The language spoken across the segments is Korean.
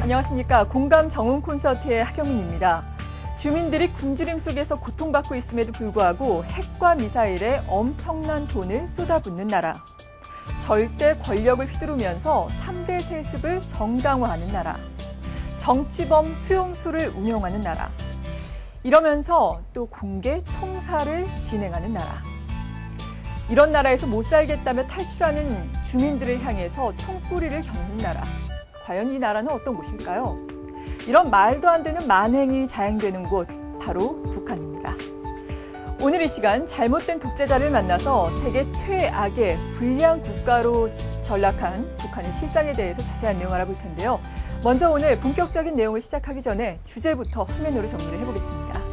안녕하십니까. 공감 정응 콘서트의 하경민입니다. 주민들이 굶주림 속에서 고통받고 있음에도 불구하고 핵과 미사일에 엄청난 돈을 쏟아붓는 나라. 절대 권력을 휘두르면서 3대 세습을 정당화하는 나라. 정치범 수용소를 운영하는 나라. 이러면서 또 공개 총살을 진행하는 나라. 이런 나라에서 못 살겠다며 탈출하는 주민들을 향해서 총뿌리를 겨누는 나라. 과연 이 나라는 어떤 곳일까요? 이런 말도 안 되는 만행이 자행되는 곳, 바로 북한입니다. 오늘 이 시간 잘못된 독재자를 만나서 세계 최악의 불량 국가로 전락한 북한의 실상에 대해서 자세한 내용 알아볼 텐데요. 먼저 오늘 본격적인 내용을 시작하기 전에 주제부터 화면으로 정리를 해보겠습니다.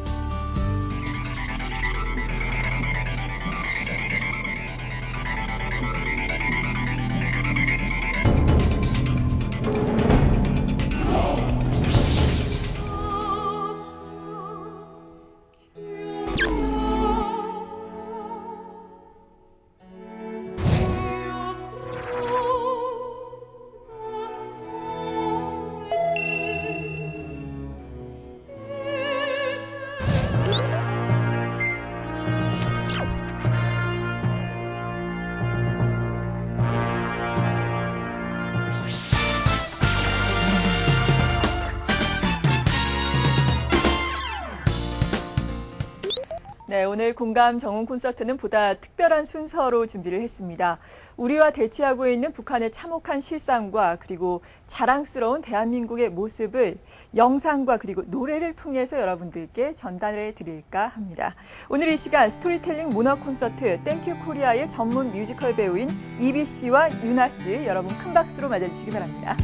네, 오늘 공감 정응 콘서트는 보다 특별한 순서로 준비를 했습니다. 우리와 대치하고 있는 북한의 참혹한 실상과 그리고 자랑스러운 대한민국의 모습을 영상과 그리고 노래를 통해서 여러분들께 전달해 드릴까 합니다. 오늘 이 시간 스토리텔링 문화 콘서트 땡큐 코리아의 전문 뮤지컬 배우인 이비 씨와 유나 씨, 여러분 큰 박수로 맞아주시기 바랍니다.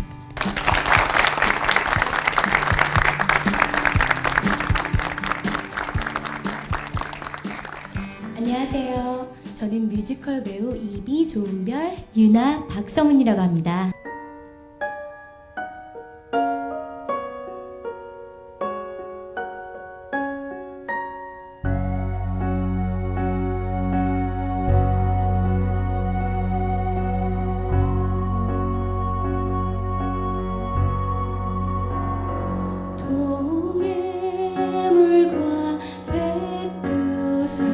안녕하세요. 저는 뮤지컬 배우 이비, 조은별, 유나, 박성은이라고 합니다. 동해물과 백두산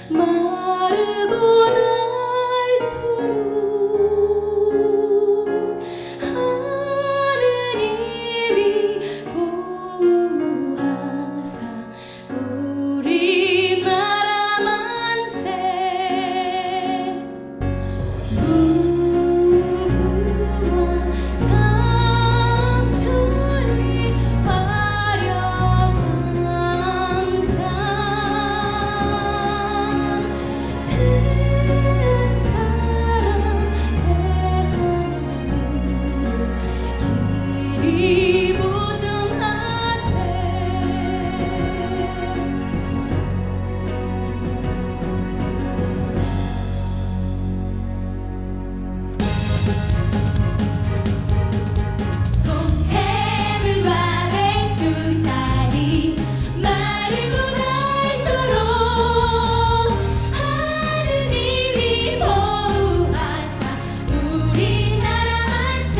마르고 닳도록 하느님이 보호하사 우리나라 만세 무궁화 삼천리 화려광산 대한 사람 대한민국 길이 보존하세 동해물과 백두산이 마르고 닳도록 하느님이 보호하사 우리나라 만세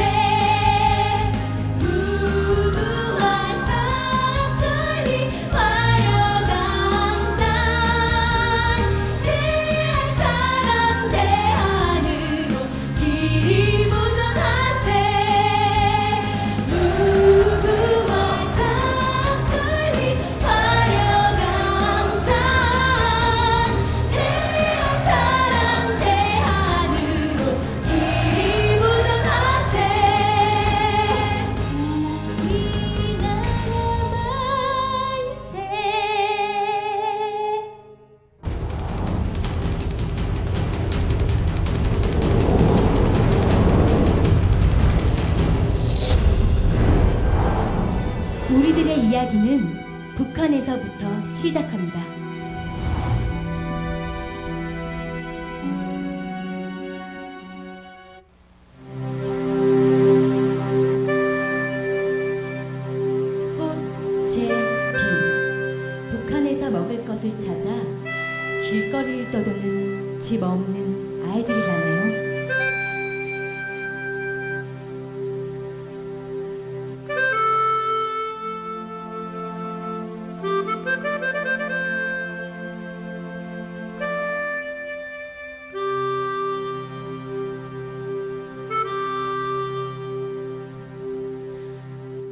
무궁화 삼천리 화려광산 대한 사람 대한으로 길이 보존하세 무궁화 삼천리 화려광산 대한 사람 대한으로 길이 보존하세 우리나라 만세. 우리들의 이야기는 북한에서부터 시작합니다. 꽃제 비. 북한에서 먹을 것을 찾아 길거리를 떠도는 집 없는 아이들이라네요.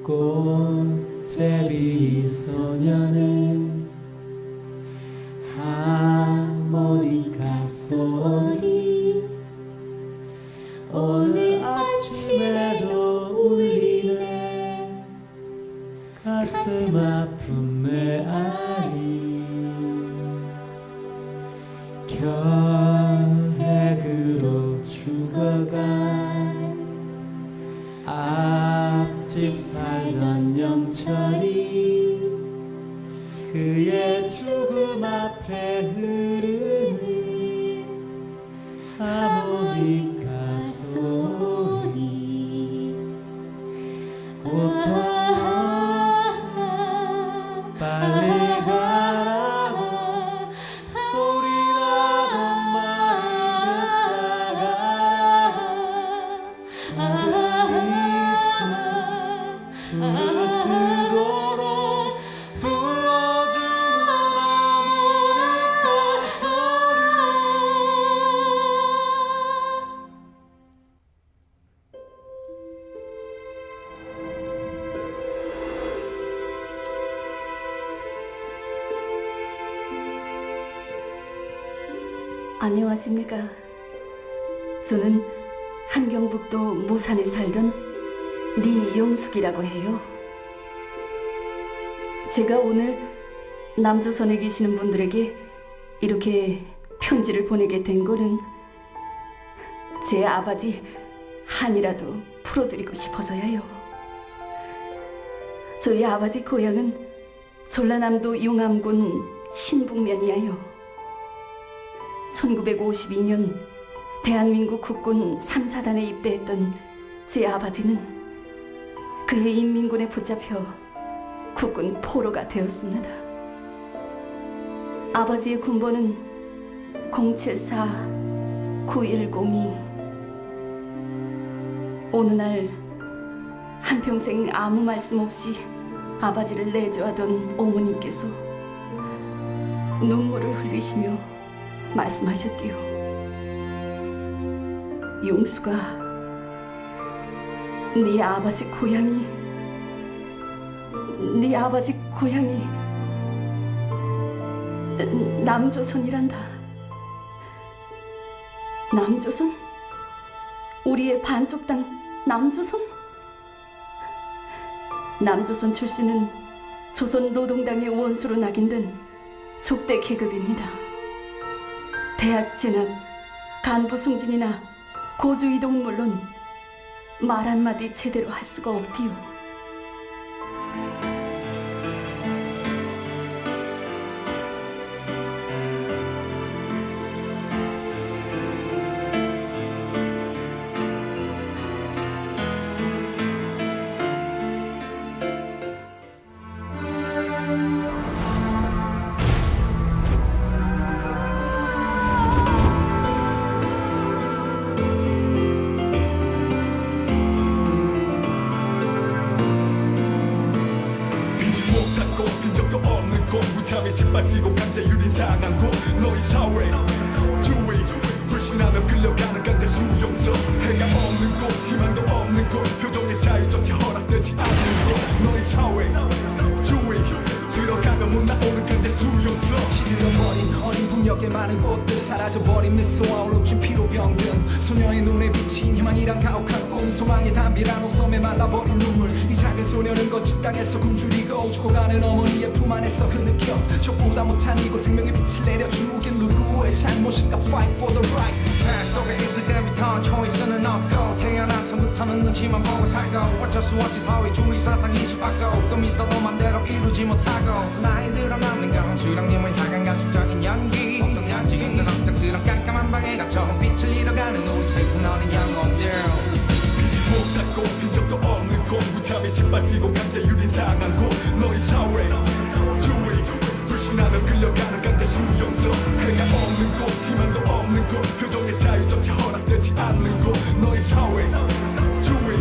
꽃제비 소녀는 하모니카 소리 오늘 아침에도 울리네. 가슴 아픈 메아리 결핵으로 죽어간 앞집 살던 영철이 그의 죽음 앞에 흐르는 하모니카 소리 오토 빨리 가라고 소리나던 말을 듣다가 뜨거로 부어주는 하모니카 안녕하십니까. 저는 한경북도 무산에 살던 리용숙이라고 해요. 제가 오늘 남조선에 계시는 분들에게 이렇게 편지를 보내게 된 거는 제 아버지 한이라도 풀어드리고 싶어서요. 저희 아버지 고향은 전라남도 용암군 신북면이에요. 1952년 대한민국 국군 3사단에 입대했던 제 아버지는 그의 인민군에 붙잡혀 국군 포로가 되었습니다. 아버지의 군번은 074-9102. 어느 날 한평생 아무 말씀 없이 아버지를 내조하던 어머님께서 눈물을 흘리시며 말씀하셨디요. 용수가, 네 아버지 고향이 남조선이란다. 남조선? 우리의 반쪽 땅 남조선? 남조선 출신은 조선 노동당의 원수로 낙인된 족대 계급입니다. 대학 진학, 간부 승진이나 고조 이동은 물론 말 한마디 제대로 할 수가 없디요. 무참히 짓밟히고 강제유린 당한 곳 너희 사회 주위 불신하며 끌려가는 강제 수용소 해가 없는 곳 희망도 없는 곳 표정의 자유조차 허락되지 않는 곳 너희 사회 주위 들어가면 못 나오는 강제 수용소 시들어버린 어린 북녘의 많은 꽃들 사라져버린 미소와 얼룩진 피로병든 소녀의 눈에 비친 희망이란 가혹한 꿈 소망의 담비란 옷섬에 말라버린 눈물 이 작은 소녀는 거친 땅에서 굶주리고 죽어가는 어머니의 품 안에서 흐느껴 족보다 못한 이곳 생명의 빛을 내려 죽인 누구의 잘못인가 fight for the right 날 속에 있을 때부터 초이스는 없고 태어나서부터는 눈치만 보고 살고 어쩔 수 없이 사회주의 사상이 집받고 꿈 있어도 맘대로 이루지 못하고 나이 들어 남는 건 수령님을 향한 가식적인 연기 엉뚱한지 있는 엉뚱그런 깜깜한 방에 갇혀 빛을 잃어가는 우리 슬픈 어린 영혼들 빛이 못한 곳 빈적도 없는 곳 무참히 짓밟히고 강제유린 당한 곳 너희 사회 주위 불신하며 끌려가는 강제 수용소 해가 없는 곳 희망도 없는 곳 표정의 자유조차 허락되지 않는 곳 너희 사회 주위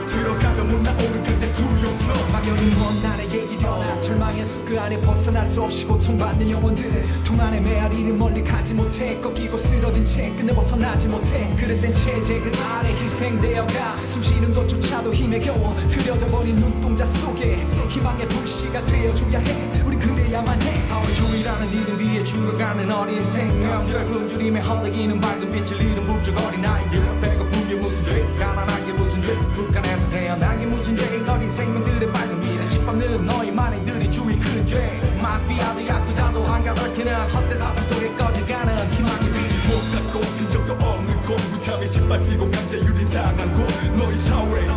들어가면 못 나오는 강제 수용소 막연히 먼 날에게 일어나 절망의 숲 그 안에 벗어나 말할 수 없이 고통받는 영혼들 통 안에 메아리는 멀리 가지 못해 꺾이고 쓰러진 채 끝내 벗어나지 못해 그릇된 체제 그 아래 희생되어가 숨쉬는 것조차도 힘에 겨워 흐려져 버린 눈동자 속에 희망의 불씨가 되어줘야 해 우리 그래야만 해 사회주의라는 이름 뒤에 죽어가는 어린 생명들 굶주림에 허덕이는 밝은 빛을 잃은 부쩍 어린 아이들 배고픈 게 무슨 죄 가난한 게 무슨 죄 북한에서 태어난 게 무슨 죄 어린 생명들의 밝은 미래 짓밟는 너희만의 들이 주의 큰 죄 마피아도 야쿠자도 한가 얽히는 헛된 사상 속에 꺼져가는 희망의 빛 못 갖고 빈 적도 없는 곳 무참히 짓밟히고 강제유린 당한 곳 너희 사회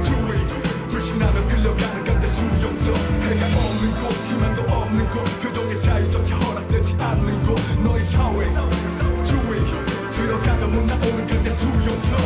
주의 불신하며 끌려가는 강제 수용소 해가 없는 곳 희망도 없는 곳 표정의 자유조차 허락되지 않는 곳 너희 사회 주의 들어가면 못 나오는 강제 수용소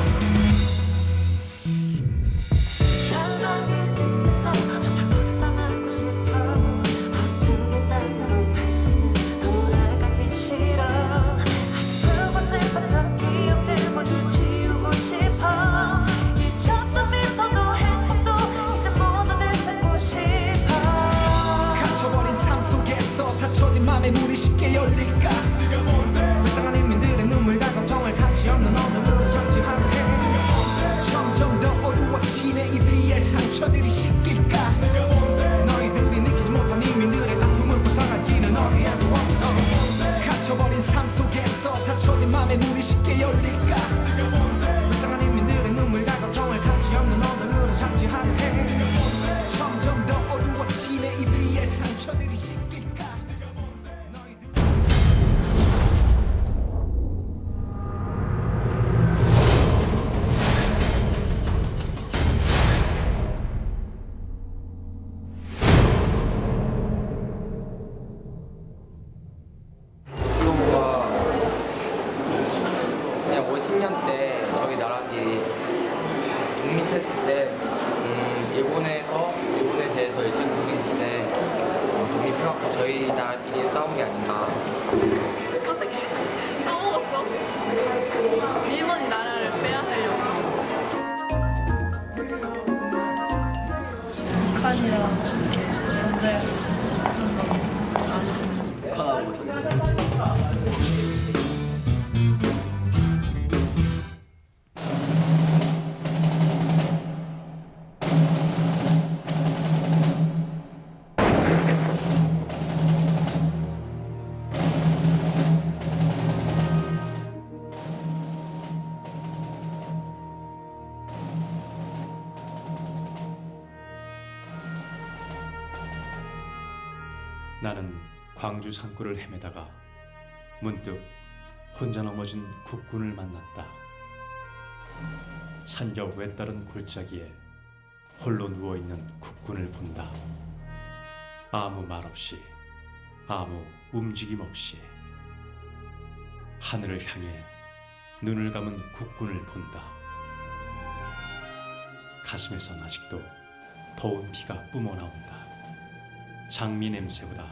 갇혀버린 삶 속에서 닫혀진 맘의 문이 쉽게 열릴까 불쌍한 인민들의 눈물과 고통을 가치 없는 어둠으로 정치하는 해 점점 더 어두워지네 이 비의 상처들이 씻길까 너희들이 느끼지 못한 인민들의 아픔을 보상할 길은 어디에도 없어 갇혀버린 삶 속에서 닫혀진 맘의 문이 쉽게 열릴까 불쌍한 인민들의 눈물과 고통을 가치 없는 어둠으로 정치하는 해 점점 더 어두워지네 이 비의 상처들이 씻길까 이거가 그냥 50년 때 저희 나라끼리 독립했을 때 일본에 대해서 일찍 독립했는데 독립해갖고 저희 나라끼리 싸운 게 아닌가. 어떻게 까먹었어? 일본이 나라를 빼앗으려고. 북한이랑 전쟁. 나는 광주 산골을 헤매다가 문득 혼자 넘어진 국군을 만났다. 산 옆 외따른 골짜기에 홀로 누워있는 국군을 본다. 아무 말 없이, 아무 움직임 없이 하늘을 향해 눈을 감은 국군을 본다. 가슴에선 아직도 더운 피가 뿜어나온다. 장미 냄새보다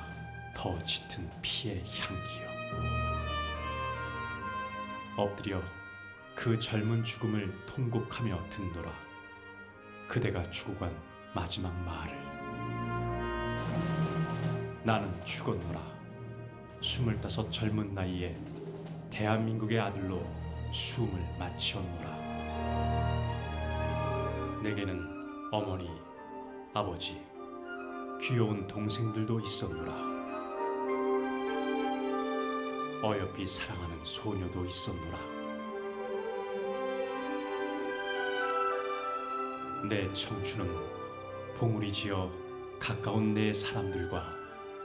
더 짙은 피의 향기요. 엎드려 그 젊은 죽음을 통곡하며 듣노라. 그대가 죽어간 마지막 말을. 나는 죽었노라. 25 젊은 나이에 대한민국의 아들로 숨을 마치었노라. 내게는 어머니, 아버지, 귀여운 동생들도 있었노라. 어여삐 사랑하는 소녀도 있었노라. 내 청춘은 봉우리 지어 가까운 내 사람들과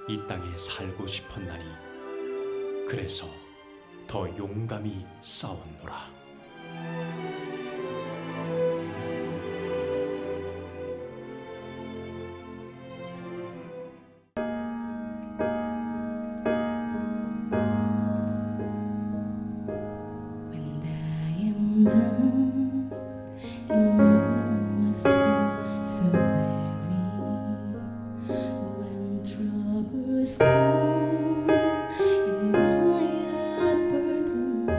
이 땅에 살고 싶었나니 그래서 더 용감히 싸웠노라. done and oh my soul so weary when troubles come and my heart burden be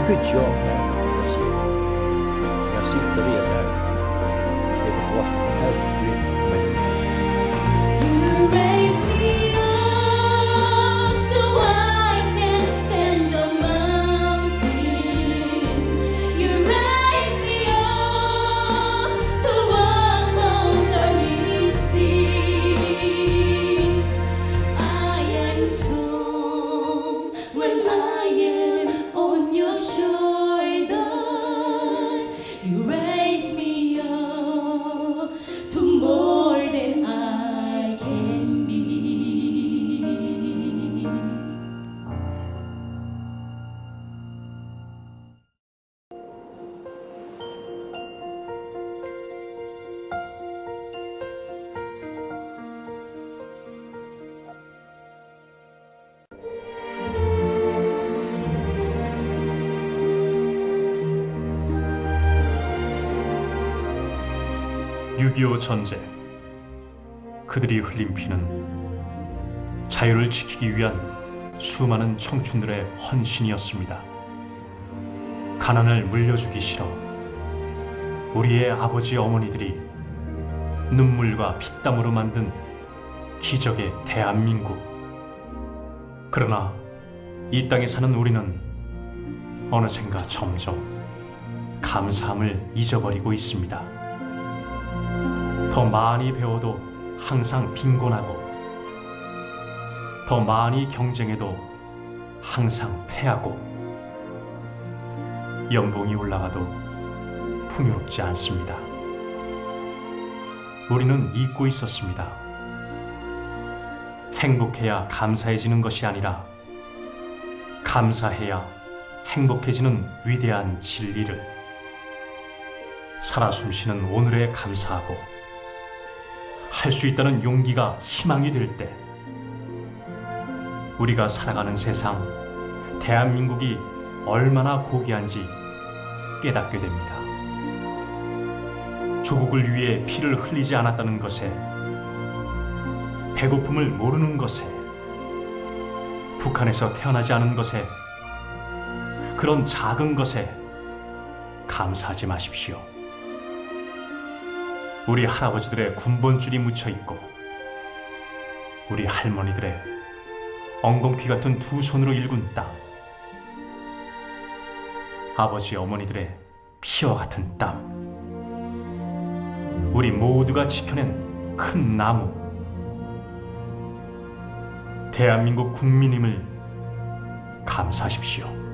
good job, man. Merci. Merci for the event. It was what really amazing. You raise me up so I can stand the mountain. You raise me up to walk on stormy seas. I am strong when I am on your shoulders. You raise me up to more than I can be. (6.25) 전쟁. 그들이 흘린 피는 자유를 지키기 위한 수많은 청춘들의 헌신이었습니다. 가난을 물려주기 싫어 우리의 아버지 어머니들이 눈물과 피땀으로 만든 기적의 대한민국. 그러나 이 땅에 사는 우리는 어느샌가 점점 감사함을 잊어버리고 있습니다. 더 많이 배워도 항상 빈곤하고, 더 많이 경쟁해도 항상 패하고, 연봉이 올라가도 풍요롭지 않습니다. 우리는 잊고 있었습니다. 행복해야 감사해지는 것이 아니라 감사해야 행복해지는 위대한 진리를, 살아 숨쉬는 오늘에 감사하고 할 수 있다는 용기가 희망이 될 때, 우리가 살아가는 세상, 대한민국이 얼마나 고귀한지 깨닫게 됩니다. 조국을 위해 피를 흘리지 않았다는 것에, 배고픔을 모르는 것에, 북한에서 태어나지 않은 것에, 그런 작은 것에 감사하지 마십시오. 우리 할아버지들의 군번줄이 묻혀있고, 우리 할머니들의 엉겅퀴 같은 두 손으로 일군 땅, 아버지 어머니들의 피와 같은 땅, 우리 모두가 지켜낸 큰 나무, 대한민국 국민임을 감사하십시오.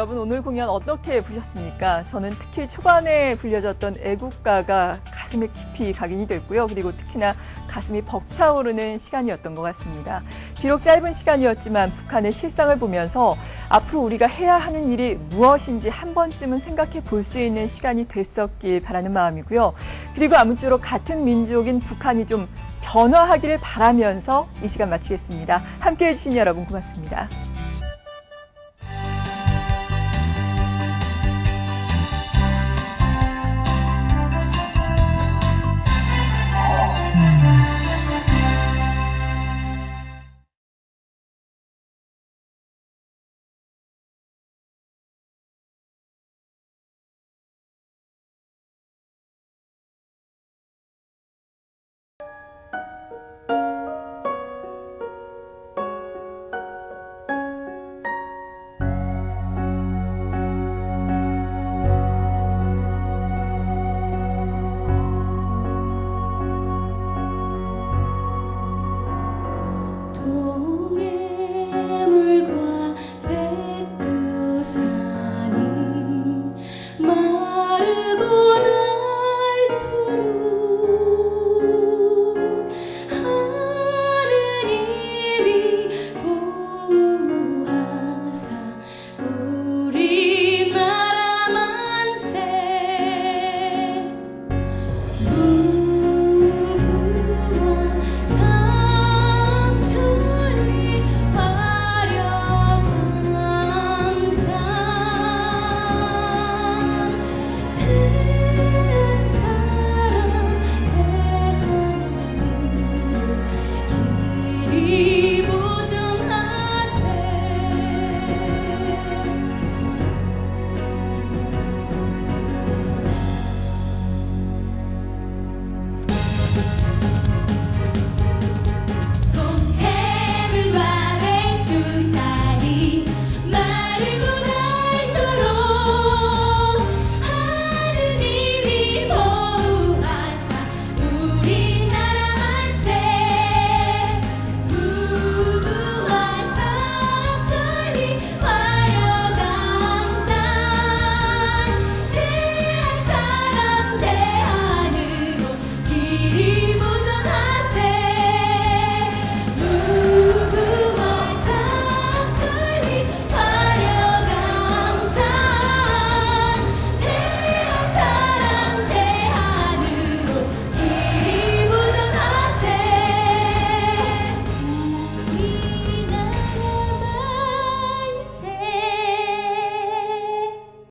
여러분 오늘 공연 어떻게 보셨습니까? 저는 특히 초반에 불려졌던 애국가가 가슴에 깊이 각인이 됐고요. 그리고 특히나 가슴이 벅차오르는 시간이었던 것 같습니다. 비록 짧은 시간이었지만 북한의 실상을 보면서 앞으로 우리가 해야 하는 일이 무엇인지 한 번쯤은 생각해 볼 수 있는 시간이 됐었길 바라는 마음이고요. 그리고 아무쪼록 같은 민족인 북한이 좀 변화하기를 바라면서 이 시간 마치겠습니다. 함께해 주신 여러분 고맙습니다.